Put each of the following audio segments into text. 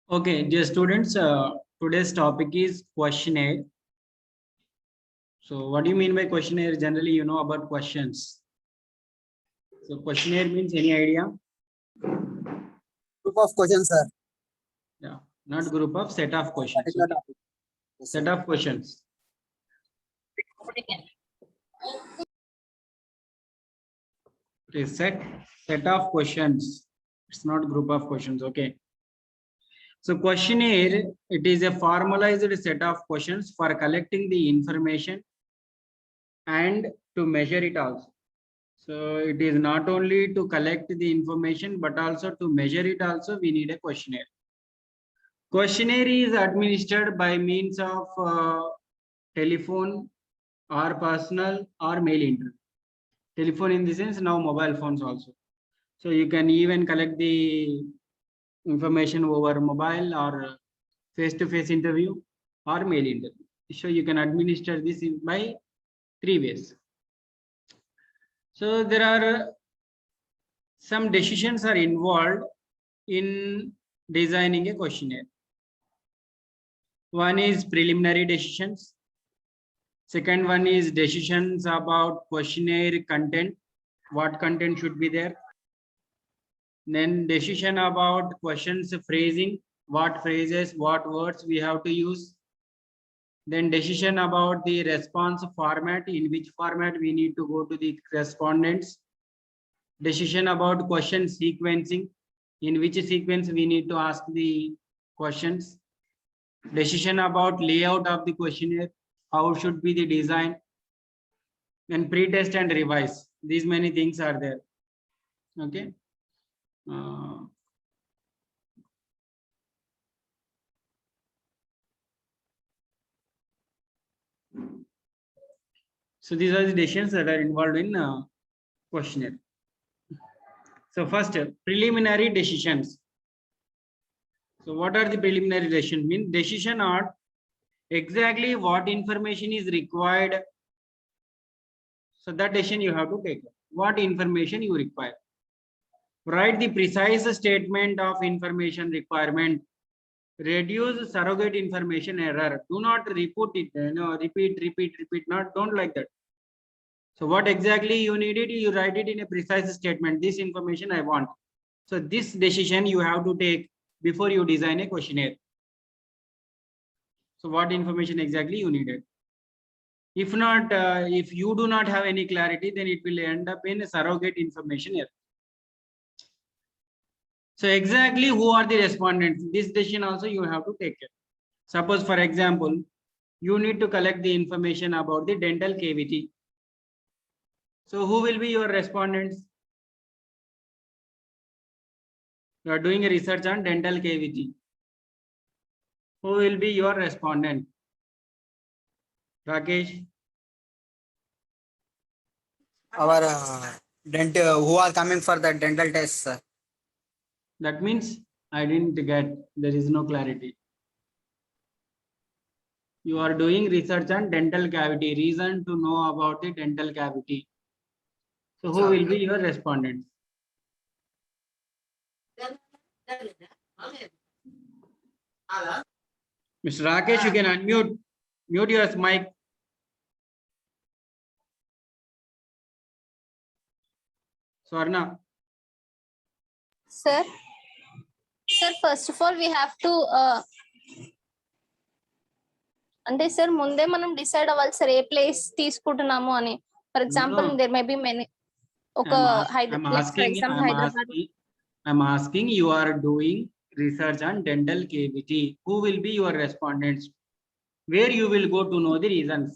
Okay, dear students, today's topic is questionnaire. So what do you mean by questionnaire? Generally, you know about questions. So questionnaire means any idea? Group of questions, sir. Yeah, not group of, set of questions. Particular Okay? topic. Yes, sir. Set of questions. It is set of questions. It's not group of questions. Okay. So questionnaire, it is a formalized set of questions for collecting the information and to measure it also. So it is not only to collect the information, but also to measure it also, we need a questionnaire. Questionnaire is administered by means of telephone or personal or mail interview. Telephone in the sense now mobile phones also. So you can even collect the information over mobile or face-to-face interview or mail interview. So you can administer this by 3 ways. So there are some decisions are involved in designing a questionnaire. One is preliminary decisions. Second one is decisions about questionnaire content. What content should be there? Then decision about questions phrasing. What phrases, what words we have to use. Then decision about the response format, in which format we need to go to the respondents. Decision about question sequencing, in which sequence we need to ask the questions. Decision about layout of the questionnaire, how should be the design. Then pre-test and revise. These many things are there. Okay. So these are the decisions that are involved in questionnaire. So first, preliminary decisions. So what are the preliminary decisions? Mean decision are exactly what information is required. So that decision you have to take. What information you require. Write the precise statement of information requirement. Reduce surrogate information error. Do not repeat it. Repeat. Not don't like that. So what exactly you need it, you write it in a precise statement. This information I want. So this decision you have to take before you design a questionnaire. So what information exactly you needed? If not, if you do not have any clarity, then it will end up in a surrogate information error. So exactly who are the respondents? This decision also you have to take it. Suppose for example, you need to collect the information about the dental cavity. So who will be your respondents? You are doing a research on dental cavity. Who will be your respondent? Rakesh? Our who are coming for the dental tests, sir. That means I didn't get, there is no clarity. You are doing research on dental cavity, reason to know about the dental cavity. So who will be your respondents? Mr. Rakesh, you can unmute, mute your mic. Swarna. Sir, first of all, we have to అంటే sir ముందే మనం decide అవ్వాలి sir ఏ place తీసుకుంటున్నాము అని. For example there may be many ఒక Hyderabad. I'm asking you are doing research on dental cavity. Who will be your respondents? Where you will go to know the reasons?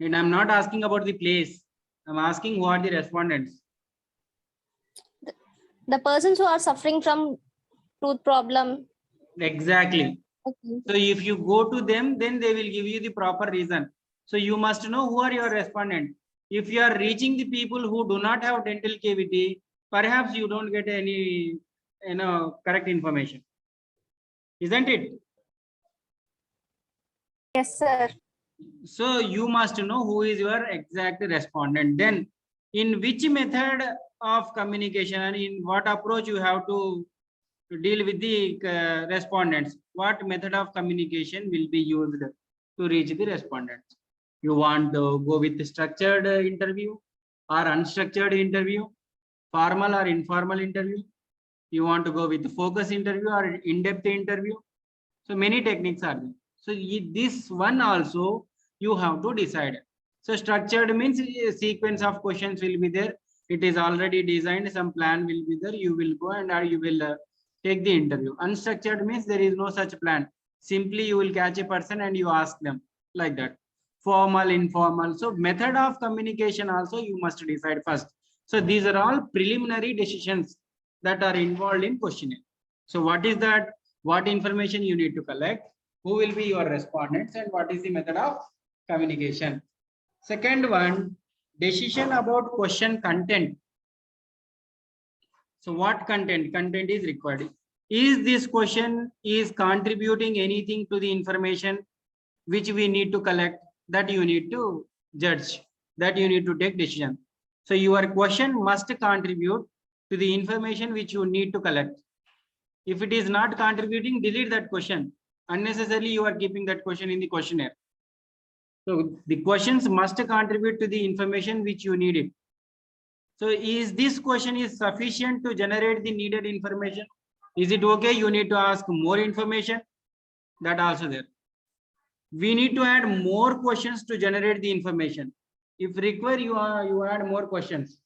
And I'm not asking about the place. I'm asking who are the respondents. The persons who are suffering from tooth problem. Exactly. Okay. So if you go to them, then they will give you the proper reason. So you must know who are your respondents. If you are reaching the people who do not have dental cavity, perhaps you don't get any correct information. Isn't it? Yes, sir. So you must know who is your exact respondent. Then in which method of communication and in what approach you have to deal with the respondents. What method of communication will be used to reach the respondents? You want to go with the structured interview or unstructured interview, formal or informal interview? You want to go with the focus interview or in-depth interview? So many techniques are there. So this one also you have to decide. So structured means a sequence of questions will be there. It is already designed. Some plan will be there. You will go and you will take the interview. Unstructured means there is no such plan. Simply you will catch a person and you ask them like that. Formal, informal. So method of communication also you must decide first. So these are all preliminary decisions that are involved in questionnaire. So what is that? What information you need to collect? Who will be your respondents and what is the method of communication? Second one, decision about question content. So what content? Content is required. Is this question is contributing anything to the information which we need to collect? That you need to judge, that you need to take decision. So your question must contribute to the information which you need to collect. If it is not contributing, delete that question. Unnecessarily you are keeping that question in the questionnaire. So the questions must contribute to the information which you needed. So is this question is sufficient to generate the needed information? Is it okay? You need to ask more information. That also there. We need to add more questions to generate the information. If required, you add more questions.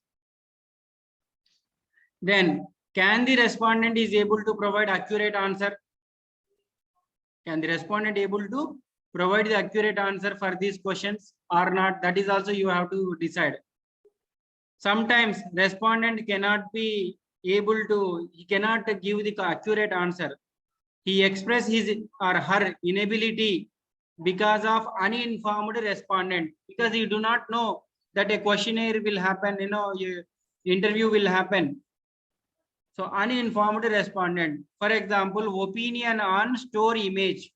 Then can the respondent is able to provide accurate answer? Can the respondent able to provide the accurate answer for these questions or not? That is also you have to decide. Sometimes respondent cannot be able to, he cannot give the accurate answer. He express his or her inability because of uninformed respondent, because you do not know that a questionnaire will happen, interview will happen. So uninformed respondent, for example, opinion on store image.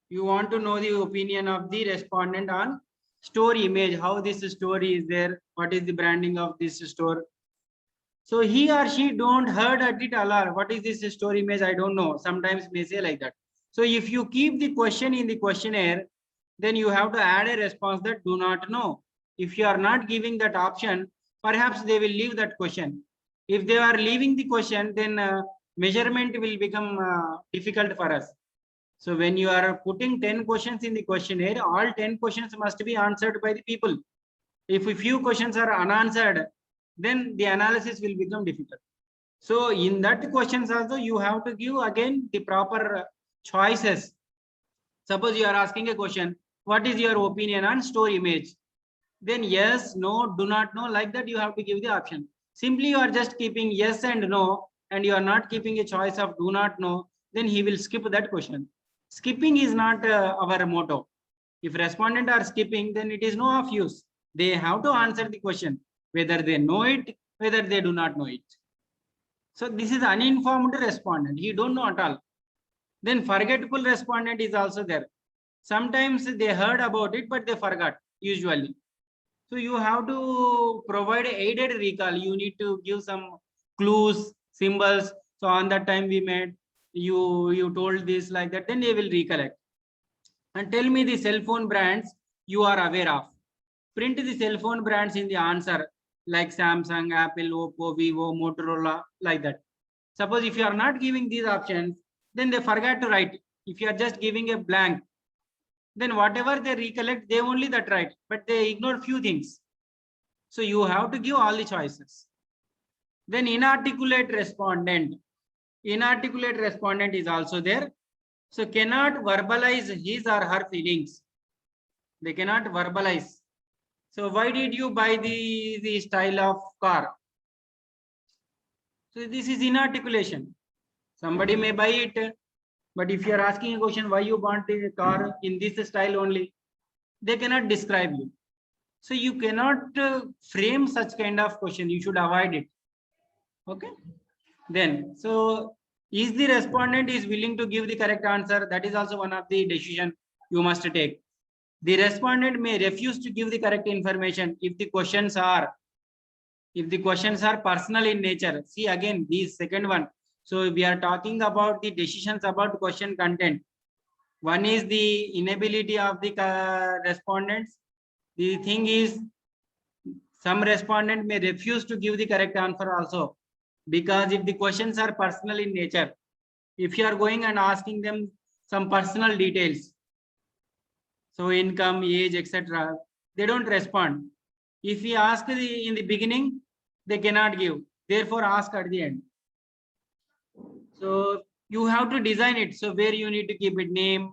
You want to know the opinion of the respondent on store image, how this store is there, what is the branding of this store. So he or she don't heard at it all. What is this store image? I don't know. Sometimes may say like that. So if you keep the question in the questionnaire, then you have to add a response that do not know. If you are not giving that option, perhaps they will leave that question. If they are leaving the question, then measurement will become difficult for us. So when you are putting 10 questions in the questionnaire, all 10 questions must be answered by the people. If a few questions are unanswered, then the analysis will become difficult. So in that questions also, you have to give again the proper choices. Suppose you are asking a question, what is your opinion on store image? Then yes, no, do not know, like that you have to give the option. Simply you are just keeping yes and no, and you are not keeping a choice of do not know, then he will skip that question. Skipping is not our motto. If respondent are skipping, then it is no of use. They have to answer the question, whether they know it, whether they do not know it. So this is uninformed respondent. He don't know at all. Then forgetful respondent is also there. Sometimes they heard about it, but they forgot usually. So you have to provide aided recall. You need to give some clues, symbols. So on that time we made, you told this like that, then they will recollect. And tell me the cell phone brands you are aware of. Print the cell phone brands in the answer, like Samsung, Apple, Oppo, Vivo, Motorola, like that. Suppose if you are not giving these options, then they forget to write. If you are just giving a blank, then whatever they recollect, they only that write, but they ignore few things. So you have to give all the choices. Then inarticulate respondent. Inarticulate respondent is also there. So cannot verbalize his or her feelings. They cannot verbalize. So why did you buy the style of car? So this is inarticulation. Somebody may buy it, but if you are asking a question, why you want a car in this style only, they cannot describe you. So you cannot frame such kind of question. You should avoid it. Okay. Then, so is the respondent is willing to give the correct answer? That is also one of the decision you must take. The respondent may refuse to give the correct information if the questions are personal in nature. See again, this second one, So we are talking about the decisions about question content. One is the inability of the respondents. The thing is, some respondent may refuse to give the correct answer also, because if the questions are personal in nature, if you are going and asking them some personal details, so income, age, etc., they don't respond. If we ask in the beginning, they cannot give. Therefore, ask at the end. So you have to design it. So where you need to keep it, name,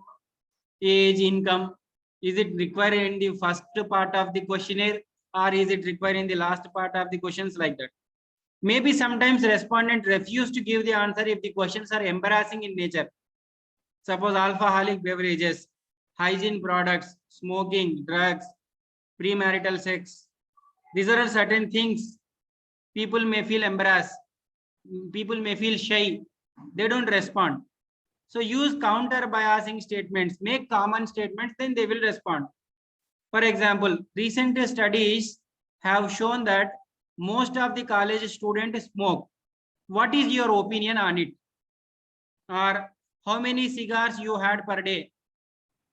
age, income. Is it required in the first part of the questionnaire, or is it required in the last part of the questions, like that? Maybe sometimes respondent refuse to give the answer if the questions are embarrassing in nature. Suppose alcoholic beverages, hygiene products, smoking, drugs, premarital sex. These are certain things. People may feel embarrassed. People may feel shy. They don't respond. So use counter biasing statements, make common statements, then they will respond. For example, recent studies have shown that most of the college students smoke. What is your opinion on it? Or how many cigars you had per day?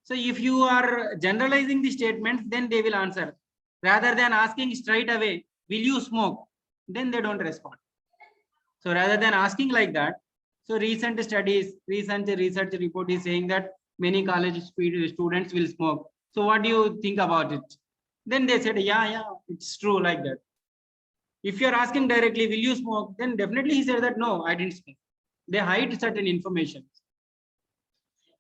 So if you are generalizing the statements, then they will answer. Rather than asking straight away, will you smoke? Then they don't respond. So rather than asking like that, so recent studies, recent research report is saying that many college students will smoke. So what do you think about it? Then they said, yeah, it's true, like that. If you're asking directly, will you smoke? Then definitely he said that, no, I didn't smoke. They hide certain information.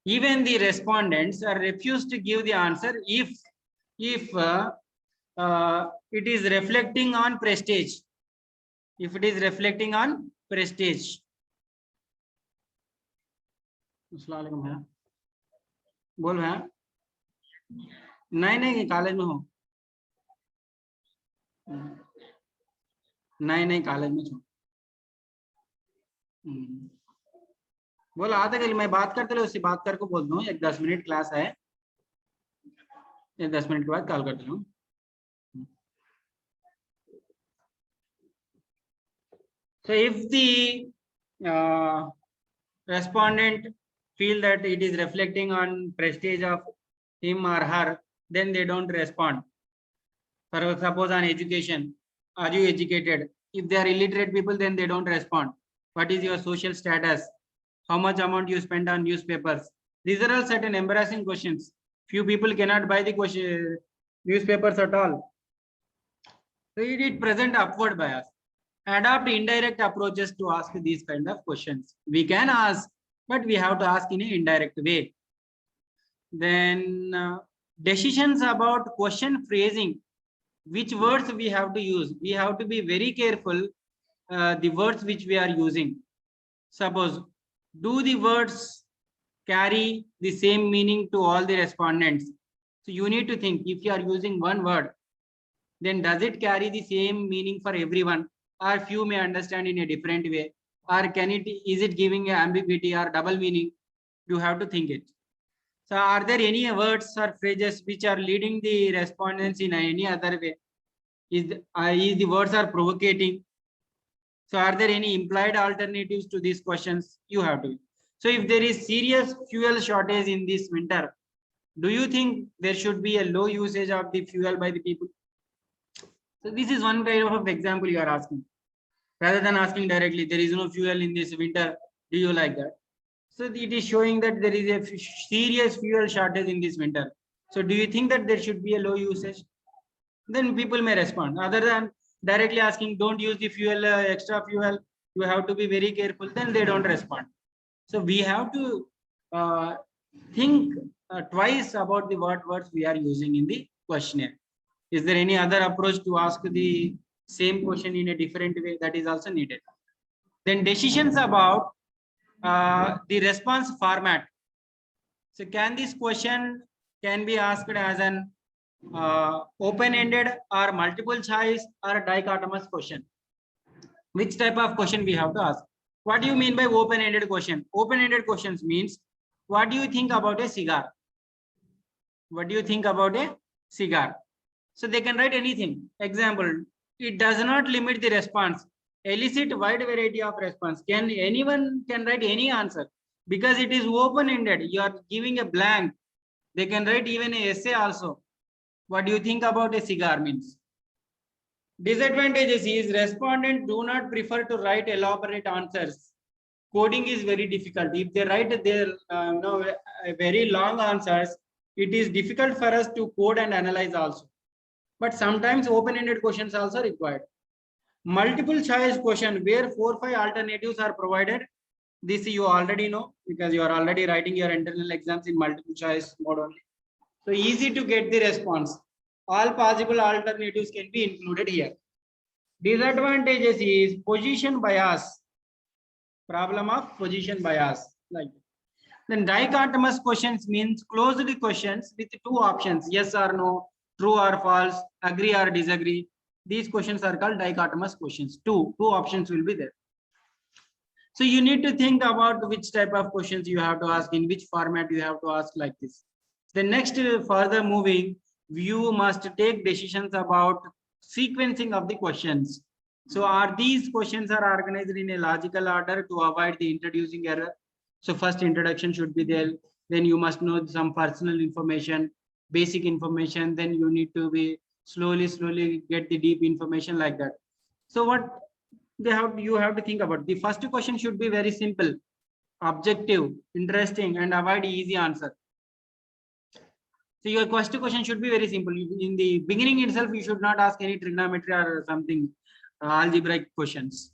Even the respondents are refused to give the answer if it is reflecting on prestige. If it is reflecting on prestige. बोल भैया नहीं college में हो नहीं college में छो बोल आते कल मैं बात करते रहो उससे बात करके बोल दूं एक 10 मिनट क्लास है एक 10 मिनट के बाद कॉल करते हूँ So if the respondent feel that it is reflecting on prestige of him or her, then they don't respond. For suppose on education, are you educated? If they are illiterate people, then they don't respond. What is your social status? How much amount you spend on newspapers? These are all certain embarrassing questions. Few people cannot buy the question, newspapers at all. So it present upward bias. Adopt indirect approaches to ask these kind of questions. We can ask, but we have to ask in an indirect way. Then decisions about question phrasing, which words we have to use. We have to be very careful the words which we are using. Suppose, do the words carry the same meaning to all the respondents? So you need to think, if you are using one word, then does it carry the same meaning for everyone? Or few may understand in a different way, or is it giving ambiguity or double meaning? You have to think it. So are there any words or phrases which are leading the respondents in any other way? Is the words are provocating? So are there any implied alternatives to these questions? You have to. So if there is serious fuel shortage in this winter, do you think there should be a low usage of the fuel by the people? So this is one kind of example you are asking. Rather than asking directly, there is no fuel in this winter, do you like that? So it is showing that there is a serious fuel shortage in this winter. So do you think that there should be a low usage? Then people may respond. Other than directly asking, don't use the fuel, extra fuel, you have to be very careful, then they don't respond. So we have to think twice about the words we are using in the questionnaire. Is there any other approach to ask the same question in a different way? That is also needed. Then decisions about the response format. So can this question can be asked as an open-ended or multiple choice or dichotomous question? Which type of question we have to ask? What do you mean by open-ended question? Open-ended questions means, what do you think about a cigar? What do you think about a cigar? So they can write anything. Example, it does not limit the response. elicit wide variety of response. Anyone can write any answer because it is open-ended. You are giving a blank. They can write even a essay also. What do you think about a cigar means? Disadvantages is respondents do not prefer to write elaborate answers. Coding is very difficult. If they write their very long answers, it is difficult for us to code and analyze also. But sometimes open-ended questions also required. Multiple choice question where 4 or 5 alternatives are provided. This you already know because you are already writing your internal exams in multiple choice mode only. So easy to get the response. All possible alternatives can be included here. Disadvantages is position bias. Problem of position bias. Like then dichotomous questions means closed questions with 2 options, yes or no, true or false, agree or disagree. These questions are called dichotomous questions. Two options will be there. So you need to think about which type of questions you have to ask, in which format you have to ask like this. The next further moving, you must take decisions about sequencing of the questions. So are these questions are organized in a logical order to avoid the introducing error? So first introduction should be there. Then you must know some personal information, basic information. Then you need to be slowly get the deep information like that. So what you have to think about. The first question should be very simple, objective, interesting, and avoid easy answer. So your first question should be very simple. In the beginning itself, you should not ask any trigonometry or something algebraic questions.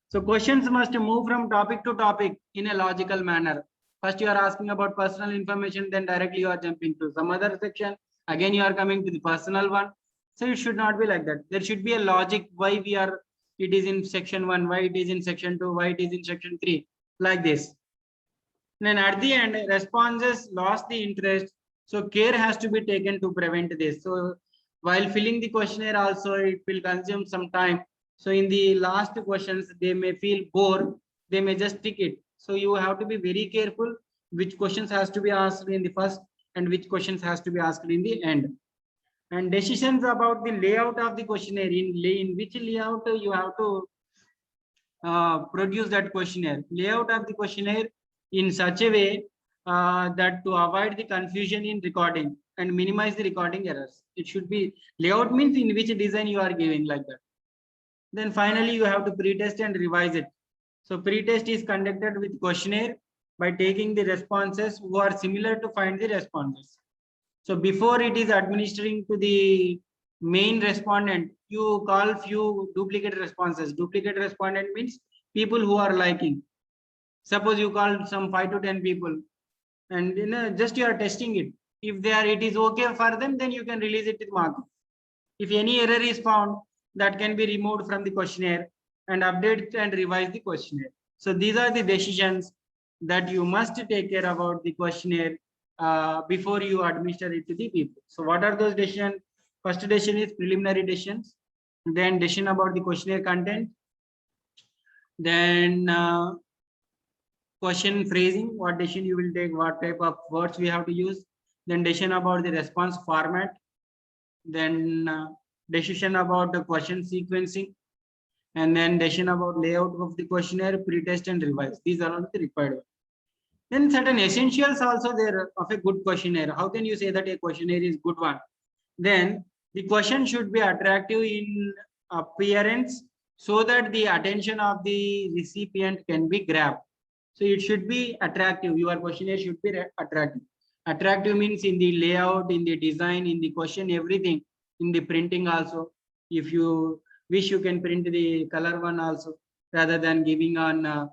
So questions must move from topic to topic in a logical manner. First you are asking about personal information, then directly you are jumping to some other section. Again you are coming to the personal one. So it should not be like that. There should be a logic why it is in section 1, why it is in section 2, why it is in section 3, like this. Then at the end, responses lost the interest. So care has to be taken to prevent this. So while filling the questionnaire also, it will consume some time. So in the last questions, they may feel bored. They may just tick it. So you have to be very careful which questions has to be asked in the first and which questions has to be asked in the end. And decisions about the layout of the questionnaire, in which layout you have to produce that questionnaire. Layout of the questionnaire in such a way that to avoid the confusion in recording and minimize the recording errors. It should be layout means in which design you are giving like that. Then finally you have to pre-test and revise it. So pre-test is conducted with questionnaire by taking the responses who are similar to find the responses. So before it is administering to the main respondent, you call few duplicate responses. Duplicate respondent means people who are liking. Suppose you call some 5 to 10 people and just you are testing it. If it is okay for them, then you can release it with marking. If any error is found, that can be removed from the questionnaire and update and revise the questionnaire. So these are the decisions that you must take care about the questionnaire before you administer it to the people. So what are those decisions? First decision is preliminary decisions, then decision about the questionnaire content, then question phrasing, what decision you will take, what type of words we have to use, then decision about the response format, then decision about the question sequencing, and then decision about layout of the questionnaire, pre-test and revise. These are all the required ones. Then certain essentials also there of a good questionnaire. How can you say that a questionnaire is good one? Then the question should be attractive in appearance so that the attention of the recipient can be grabbed. So it should be attractive. Your questionnaire should be attractive. Attractive means in the layout, in the design, in the question, everything, in the printing also. If you wish, you can print the color one also, rather than giving on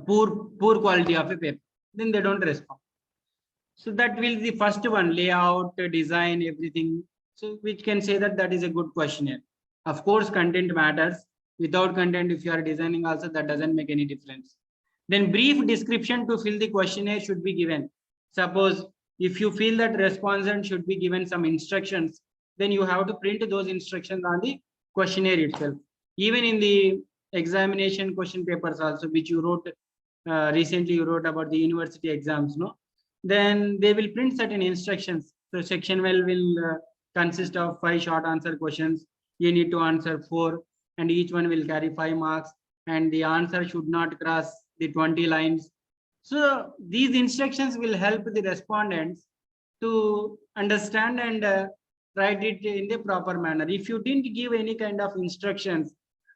poor quality of a paper. Then they don't respond. So that will be the first one, layout, design, everything. So which can say that is a good questionnaire. Of course, content matters. Without content, if you are designing also, that doesn't make any difference. Then brief description to fill the questionnaire should be given. Suppose if you feel that respondent should be given some instructions, then you have to print those instructions on the questionnaire itself. Even in the examination question papers also, which you wrote recently, you wrote about the university exams, no? Then they will print certain instructions. So section 12 will consist of 5 short answer questions. You need to answer 4, and each one will carry 5 marks, and the answer should not cross the 20 lines. So these instructions will help the respondents to understand and write it in the proper manner. If you didn't give any kind of instructions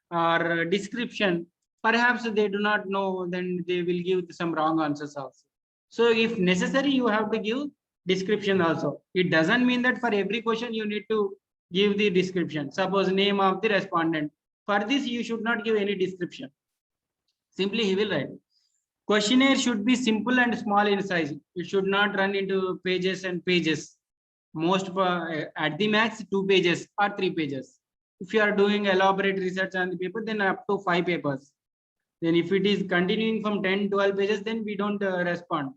or description, perhaps they do not know, then they will give some wrong answers also. So if necessary, you have to give description also. It doesn't mean that for every question you need to give the description. Suppose name of the respondent. For this, you should not give any description. Simply he will write. Questionnaire should be simple and small in size. It should not run into pages and pages. Most at the max 2 pages or 3 pages. If you are doing elaborate research on the paper, then up to 5 papers. Then if it is continuing from 10-12 pages, then we don't respond.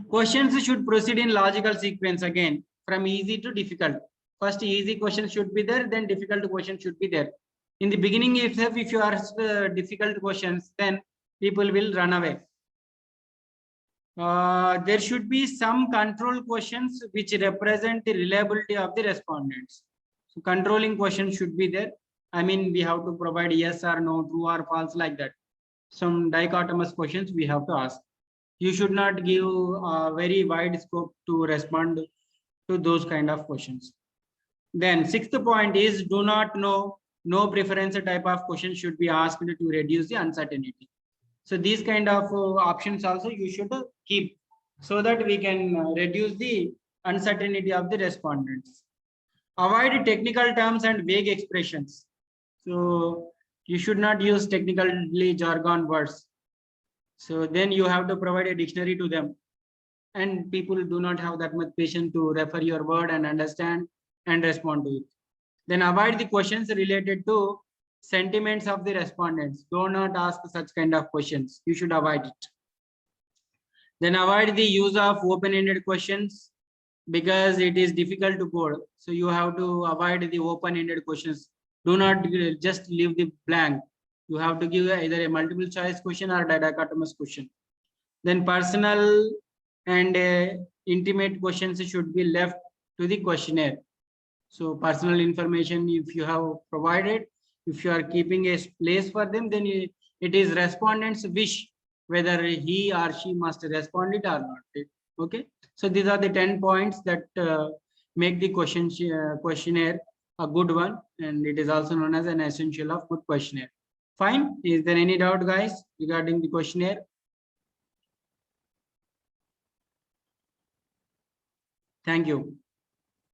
Questions should proceed in logical sequence again, from easy to difficult. First easy question should be there, then difficult question should be there. In the beginning itself, if you ask difficult questions, then people will run away. There should be some control questions which represent the reliability of the respondents. So controlling questions should be there. I mean, we have to provide yes or no, true or false, like that. Some dichotomous questions we have to ask. You should not give a very wide scope to respond to those kind of questions. Then 6th point is do not know, no preference type of question should be asked to reduce the uncertainty. So these kind of options also you should keep so that we can reduce the uncertainty of the respondents. Avoid technical terms and vague expressions. So you should not use technically jargon words. So then you have to provide a dictionary to them. And people do not have that much patience to refer your word and understand and respond to it. Then avoid the questions related to sentiments of the respondents. Do not ask such kind of questions. You should avoid it. Then avoid the use of open-ended questions because it is difficult to code. So you have to avoid the open-ended questions. Do not just leave the blank. You have to give either a multiple choice question or a dichotomous question. Then personal and intimate questions should be left to the questionnaire. So personal information, if you have provided, if you are keeping a place for them, then it is respondent's wish whether he or she must respond it or not. Okay. So these are the 10 points that make the questionnaire a good one, and it is also known as an essential of good questionnaire. Fine. Is there any doubt, guys, regarding the questionnaire? Thank you.